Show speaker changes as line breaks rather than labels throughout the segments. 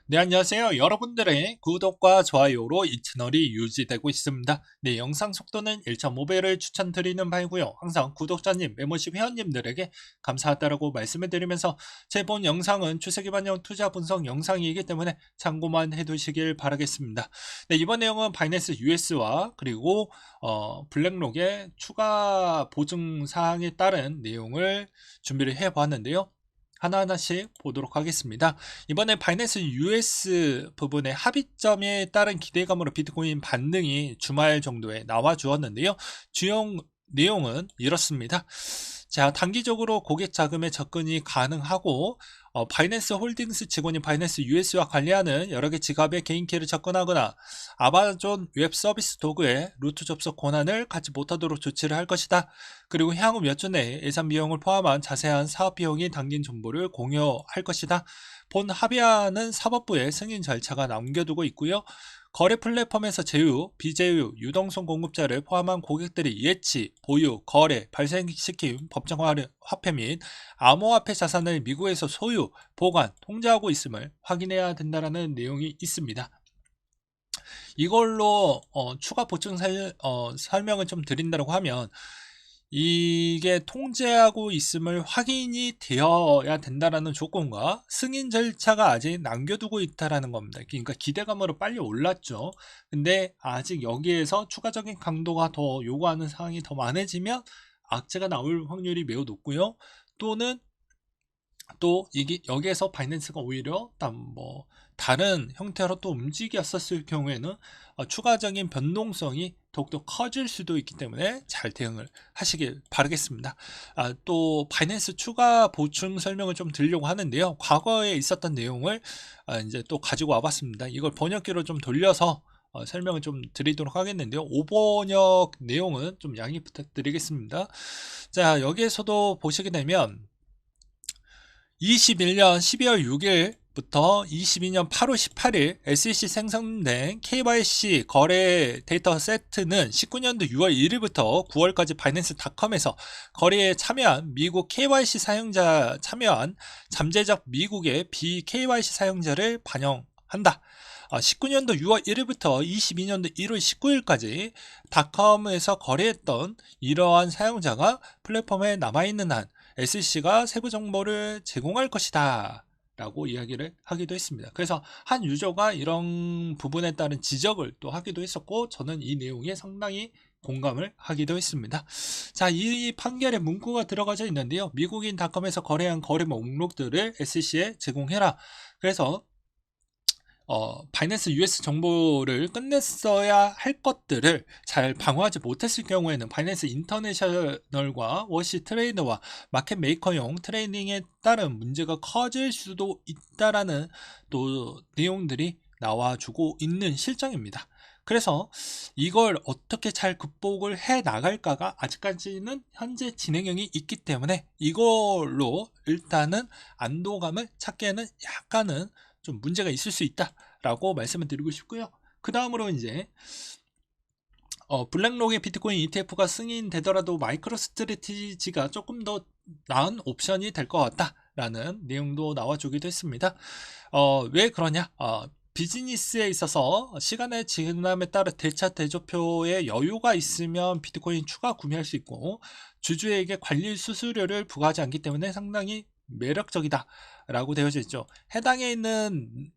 네, 안녕하세요. 여러분들의 구독과 좋아요로 이 채널이 유지되고 있습니다. 네, 영상 속도는 1.5배를 추천드리는 바이고요. 항상 구독자님, 메모십 회원님들에게 감사하다라고 말씀을 드리면서 제 본 영상은 추세 기반형 투자 분석 영상이기 때문에 참고만 해두시길 바라겠습니다. 네, 이번 내용은 바이낸스 US와 그리고 블랙록의 추가 보증 사항에 따른 내용을 준비를 해보았는데요. 하나하나씩 보도록 하겠습니다. 이번에 바이낸스 US 부분의 합의점에 따른 기대감으로 비트코인 반등이 주말 정도에 나와 주었는데요. 주요 내용은 이렇습니다. 자, 단기적으로 고객 자금에 접근이 가능하고 바이낸스 홀딩스 직원이 바이낸스 US와 관리하는 여러 개 지갑에 개인키를 접근하거나 아마존 웹 서비스 도구에 루트 접속 권한을 갖지 못하도록 조치를 할 것이다. 그리고 향후 몇 주 내에 예산 비용을 포함한 자세한 사업 비용이 담긴 정보를 공유할 것이다. 본 합의안은 사법부에 승인 절차가 남겨두고 있고요. 거래 플랫폼에서 제휴, 비제휴, 유동성 공급자를 포함한 고객들이 예치, 보유, 거래, 발생시킨 법정 화폐 및 암호화폐 자산을 미국에서 소유, 보관, 통제하고 있음을 확인해야 된다는 내용이 있습니다. 이걸로 추가 보충 설명을 좀 드린다고 하면 이게 통제하고 있음을 확인이 되어야 된다라는 조건과 승인 절차가 아직 남겨두고 있다라는 겁니다. 그러니까 기대감으로 빨리 올랐죠. 근데 아직 여기에서 추가적인 강도가 더 요구하는 사항이 더 많아지면 악재가 나올 확률이 매우 높고요. 또는 또 이게 여기에서 바이낸스가 오히려 다른 형태로 또 움직였었을 경우에는 추가적인 변동성이 더욱더 커질 수도 있기 때문에 잘 대응을 하시길 바라겠습니다. 또 바이낸스 추가 보충 설명을 좀 드리려고 하는데요. 과거에 있었던 내용을 이제 또 가지고 와봤습니다. 이걸 번역기로 좀 돌려서 설명을 좀 드리도록 하겠는데요. 오번역 내용은 좀 양해 부탁드리겠습니다. 자, 여기에서도 보시게 되면 21년 12월 6일부터 22년 8월 18일 SEC 생성된 KYC 거래 데이터 세트는 19년도 6월 1일부터 9월까지 바이낸스닷컴에서 거래에 참여한 미국 KYC 사용자 참여한 잠재적 미국의 비-KYC 사용자를 반영한다. 19년도 6월 1일부터 22년도 1월 19일까지 닷컴에서 거래했던 이러한 사용자가 플랫폼에 남아있는 한 SEC가 세부 정보를 제공할 것이다 라고 이야기를 하기도 했습니다. 그래서 한 유저가 이런 부분에 따른 지적을 또 하기도 했었고 저는 이 내용에 상당히 공감을 하기도 했습니다. 자, 이 판결에 문구가 들어가져 있는데요. 미국인닷컴에서 거래한 거래 목록들을 SEC에 제공해라. 그래서 바이낸스 US 정보를 끝냈어야 할 것들을 잘 방어하지 못했을 경우에는 바이낸스 인터내셔널과 워시 트레이더와 마켓 메이커용 트레이딩에 따른 문제가 커질 수도 있다라는 또 내용들이 나와주고 있는 실정입니다. 그래서 이걸 어떻게 잘 극복을 해 나갈까가 아직까지는 현재 진행형이 있기 때문에 이걸로 일단은 안도감을 찾기에는 약간은 좀 문제가 있을 수 있다라고 말씀을 드리고 싶고요. 그 다음으로 이제 블랙록의 비트코인 ETF가 승인되더라도 마이크로 스트래티지가 조금 더 나은 옵션이 될 것 같다라는 내용도 나와주기도 했습니다. 왜 그러냐? 비즈니스에 있어서 시간의 지남에 따라 대차 대조표에 여유가 있으면 비트코인 추가 구매할 수 있고 주주에게 관리 수수료를 부과하지 않기 때문에 상당히 매력적이다 라고 되어져 있죠. 해당에 있는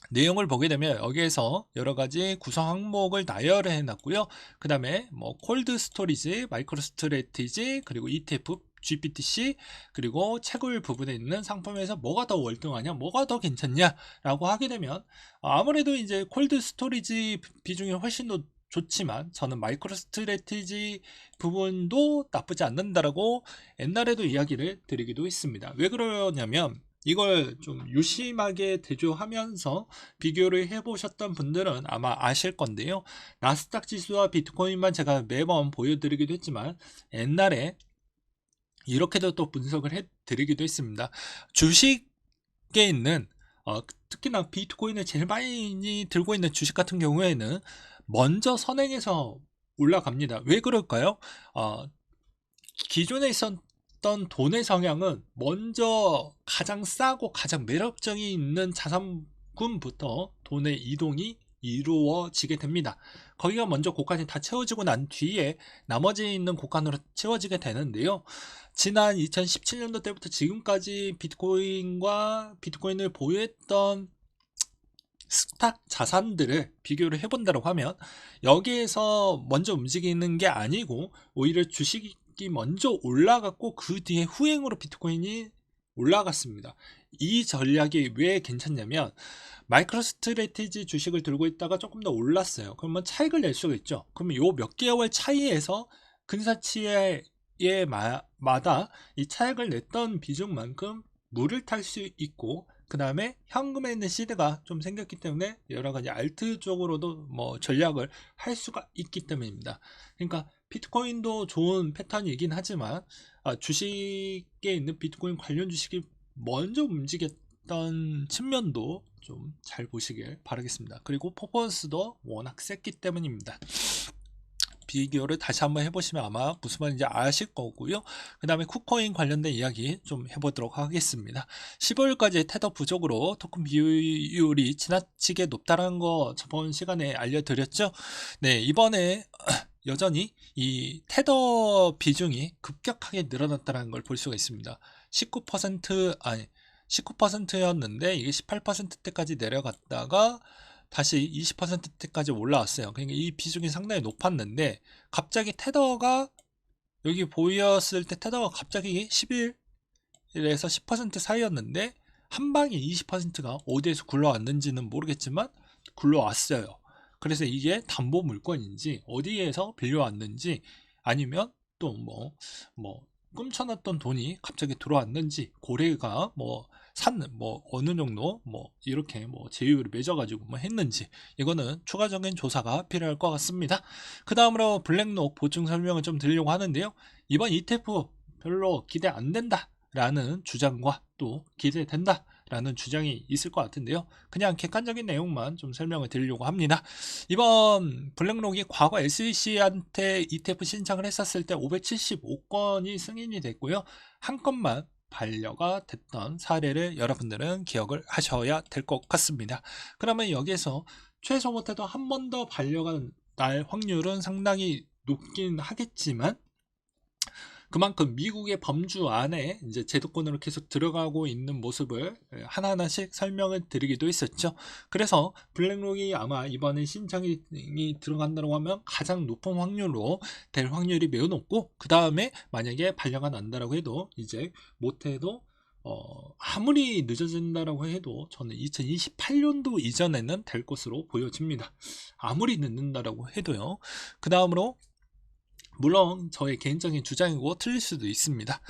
내용을 보게 되면 여기에서 여러 가지 구성 항목을 나열을 해놨고요. 그 다음에 콜드 스토리지, 마이크로 스트래티지, 그리고 ETF, GBTC, 그리고 채굴 부분에 있는 상품에서 뭐가 더 월등하냐, 뭐가 더 괜찮냐 라고 하게 되면 아무래도 이제 콜드 스토리지 비중이 훨씬 더 좋지만 저는 마이크로 스트래티지 부분도 나쁘지 않는다라고 옛날에도 이야기를 드리기도 했습니다. 왜 그러냐면 이걸 좀 유심하게 대조하면서 비교를 해보셨던 분들은 아마 아실 건데요. 나스닥 지수와 비트코인만 제가 매번 보여드리기도 했지만 옛날에 이렇게도 또 분석을 해드리기도 했습니다. 주식에 있는 특히나 비트코인을 제일 많이 들고 있는 주식 같은 경우에는 먼저 선행해서 올라갑니다. 왜 그럴까요? 기존에 있었던 돈의 성향은 먼저 가장 싸고 가장 매력적이 있는 자산 군부터 돈의 이동이 이루어지게 됩니다. 거기가 먼저 고간이 다 채워지고 난 뒤에 나머지 있는 고간으로 채워지게 되는데요. 지난 2017년도 때부터 지금까지 비트코인과 비트코인을 보유했던 스탁 자산들을 비교를 해본다고 하면 여기에서 먼저 움직이는 게 아니고 오히려 주식이 먼저 올라갔고 그 뒤에 후행으로 비트코인이 올라갔습니다. 이 전략이 왜 괜찮냐면 마이크로스트래티지 주식을 들고 있다가 조금 더 올랐어요. 그러면 차익을 낼 수가 있죠. 그러면 요 몇 개월 차이에서 근사치에 마다 이 차익을 냈던 비중만큼 물을 탈 수 있고, 그 다음에 현금에 있는 시드가 좀 생겼기 때문에 여러가지 알트 쪽으로도 뭐 전략을 할 수가 있기 때문입니다. 그러니까 비트코인도 좋은 패턴이긴 하지만 주식에 있는 비트코인 관련 주식이 먼저 움직였던 측면도 좀 잘 보시길 바라겠습니다. 그리고 퍼포먼스도 워낙 셌기 때문입니다. 비교를 다시 한번 해보시면 아마 무슨 말인지 아실 거고요. 그 다음에 쿠코인 관련된 이야기 좀 해보도록 하겠습니다. 15일까지 테더 부족으로 토큰 비율이 지나치게 높다는 거 저번 시간에 알려드렸죠. 네, 이번에 여전히 이 테더 비중이 급격하게 늘어났다는 걸 볼 수가 있습니다. 19%였는데 이게 18%대까지 내려갔다가 다시 20%대까지 올라왔어요. 그러니까 이 비중이 상당히 높았는데 갑자기 테더가 여기 보였을 때 테더가 갑자기 11에서 10% 사이였는데 한 방에 20%가 어디에서 굴러왔는지는 모르겠지만 굴러왔어요. 그래서 이게 담보 물건인지 어디에서 빌려왔는지 아니면 또 뭐 꿈쳐놨던 돈이 갑자기 들어왔는지 고래가 뭐 어느 정도 이렇게 제휴를 맺어가지고 했는지 이거는 추가적인 조사가 필요할 것 같습니다. 그 다음으로 블랙록 보충 설명을 좀 드리려고 하는데요. 이번 ETF 별로 기대 안 된다 라는 주장과 또 기대된다 라는 주장이 있을 것 같은데요. 그냥 객관적인 내용만 좀 설명을 드리려고 합니다. 이번 블랙록이 과거 SEC한테 ETF 신청을 했었을 때 575건이 승인이 됐고요. 한 건만 반려가 됐던 사례를 여러분들은 기억을 하셔야 될 것 같습니다. 그러면 여기에서 최소 못해도 한 번 더 반려가 날 확률은 상당히 높긴 하겠지만 그만큼 미국의 범주 안에 이제 제도권으로 계속 들어가고 있는 모습을 하나하나씩 설명을 드리기도 했었죠. 그래서 블랙록이 아마 이번에 신청이 들어간다고 하면 가장 높은 확률로 될 확률이 매우 높고, 그 다음에 만약에 반려가 난다라고 해도 이제 못해도 아무리 늦어진다라고 해도 저는 2028년도 이전에는 될 것으로 보여집니다. 아무리 늦는다라고 해도요. 그 다음으로 물론 저의 개인적인 주장이고 틀릴 수도 있습니다.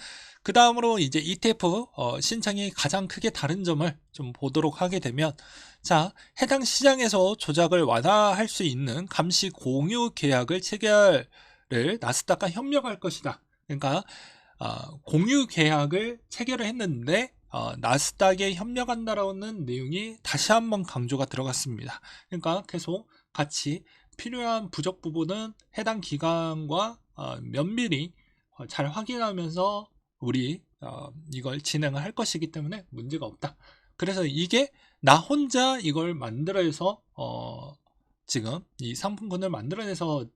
그 다음으로 이제 ETF 신청이 가장 크게 다른 점을 좀 보도록 하게 되면, 자, 해당 시장에서 조작을 완화할 수 있는 감시 공유 계약을 체결을 나스닥과 협력할 것이다. 그러니까 공유 계약을 체결을 했는데 나스닥에 협력한다라는 내용이 다시 한번 강조가 들어갔습니다. 그러니까 계속 같이 필요한 부족 부분은 해당 기관과 면밀히 잘 확인하면서 우리 이걸 진행을 할 것이기 때문에 문제가 없다. 그래서 이게 나 혼자 이걸 만들어서 지금 이 상품군을 만들어내서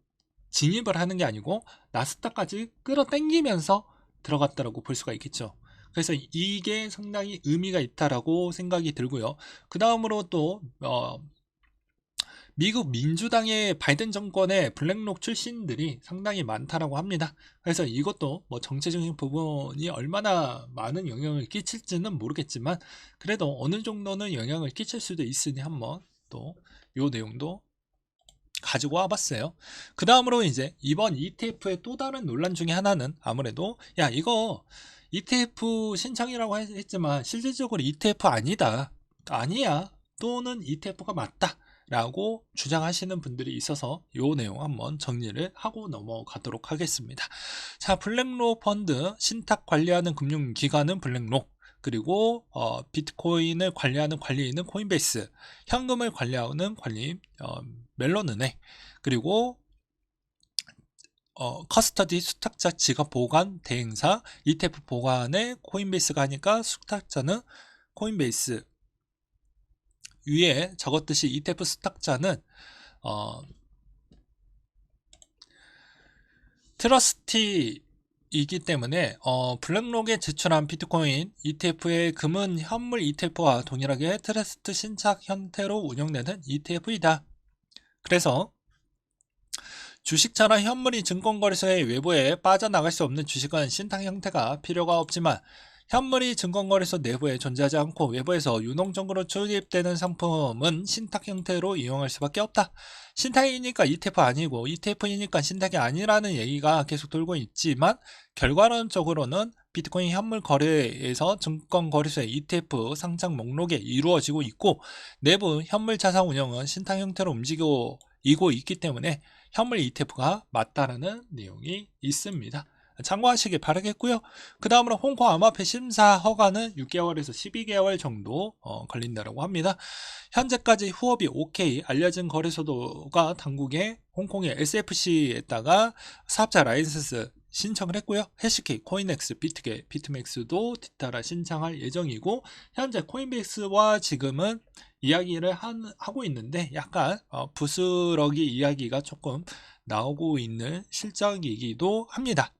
진입을 하는 게 아니고 나스닥까지 끌어당기면서 들어갔다라고 볼 수가 있겠죠. 그래서 이게 상당히 의미가 있다라고 생각이 들고요. 그 다음으로 또 미국 민주당의 바이든 정권의 블랙록 출신들이 상당히 많다라고 합니다. 그래서 이것도 정체적인 부분이 얼마나 많은 영향을 끼칠지는 모르겠지만 그래도 어느 정도는 영향을 끼칠 수도 있으니 한번 또 이 내용도 가지고 와봤어요. 그 다음으로 이제 이번 ETF의 또 다른 논란 중에 하나는 아무래도 야 이거 ETF 신청이라고 했지만 실질적으로 ETF 아니다, 아니야, 또는 ETF가 맞다 라고 주장하시는 분들이 있어서 이 내용 한번 정리를 하고 넘어가도록 하겠습니다. 자, 블랙록 펀드 신탁 관리하는 금융기관은 블랙록, 그리고 비트코인을 관리하는 관리인은 코인베이스, 현금을 관리하는 관리인 멜론은행, 그리고 커스터디 수탁자 지갑 보관 대행사 ETF 보관에 코인베이스가 하니까 수탁자는 코인베이스, 위에 적었듯이 ETF 스탁자는 트러스티이기 때문에 블랙록에 제출한 비트코인 ETF의 금은 현물 ETF와 동일하게 트러스트 신탁 형태로 운영되는 ETF이다. 그래서 주식처럼 현물이 증권거래소의 외부에 빠져나갈 수 없는 주식은 신탁 형태가 필요가 없지만 현물이 증권거래소 내부에 존재하지 않고 외부에서 유동적으로 출입되는 상품은 신탁 형태로 이용할 수밖에 없다. 신탁이니까 ETF 아니고 ETF이니까 신탁이 아니라는 얘기가 계속 돌고 있지만 결과론적으로는 비트코인 현물 거래에서 증권거래소의 ETF 상장 목록에 이루어지고 있고 내부 현물 자산 운영은 신탁 형태로 움직이고 있기 때문에 현물 ETF가 맞다라는 내용이 있습니다. 참고하시길 바라겠고요. 그 다음으로 홍콩 암호화폐 심사 허가는 6개월에서 12개월 정도 걸린다고 합니다. 현재까지 후업이 OK 알려진 거래소가 당국에 홍콩의 SFC에다가 사업자 라이선스 신청을 했고요. 해시케이, 코인엑스, 비트게, 비트맥스도 뒤따라 신청할 예정이고 현재 코인베이스와 지금은 이야기를 하고 있는데 약간 부스러기 이야기가 조금 나오고 있는 실정이기도 합니다.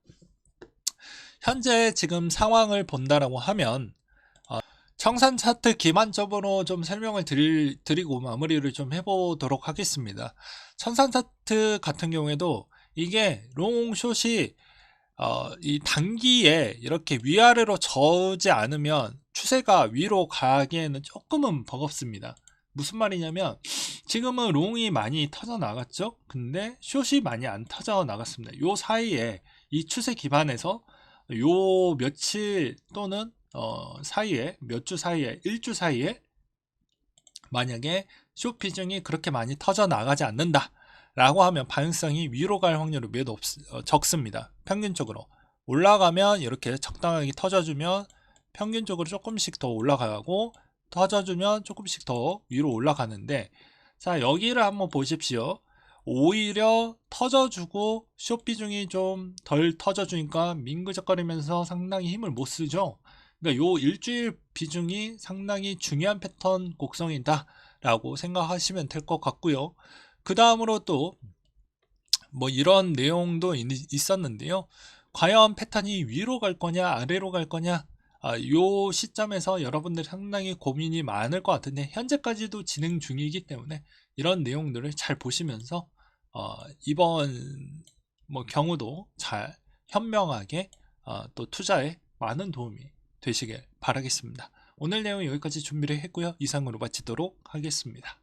현재 지금 상황을 본다라고 하면 청산 차트 기반적으로 좀 설명을 드리고 마무리를 좀 해보도록 하겠습니다. 청산 차트 같은 경우에도 이게 롱 숏이 이 단기에 이렇게 위아래로 저지 않으면 추세가 위로 가기에는 조금은 버겁습니다. 무슨 말이냐면 지금은 롱이 많이 터져 나갔죠. 근데 숏이 많이 안 터져 나갔습니다. 요 사이에 이 추세 기반에서 요 며칠 또는 사이에 몇 주 사이에 1주 사이에 만약에 숏 비중이 그렇게 많이 터져 나가지 않는다 라고 하면 반응성이 위로 갈 확률이 매우 적습니다. 평균적으로 올라가면 이렇게 적당하게 터져주면 평균적으로 조금씩 더 올라가고 터져주면 조금씩 더 위로 올라가는데 자 여기를 한번 보십시오. 오히려 터져주고 숏 비중이 좀 덜 터져주니까 민그적거리면서 상당히 힘을 못 쓰죠. 그러니까 요 일주일 비중이 상당히 중요한 패턴 곡성이다 라고 생각하시면 될 것 같고요. 그 다음으로 또 뭐 이런 내용도 있었는데요. 과연 패턴이 위로 갈 거냐 아래로 갈 거냐 요 시점에서 여러분들 상당히 고민이 많을 것 같은데 현재까지도 진행 중이기 때문에 이런 내용들을 잘 보시면서 이번 뭐 경우도 잘 현명하게 또 투자에 많은 도움이 되시길 바라겠습니다. 오늘 내용 여기까지 준비를 했고요. 이상으로 마치도록 하겠습니다.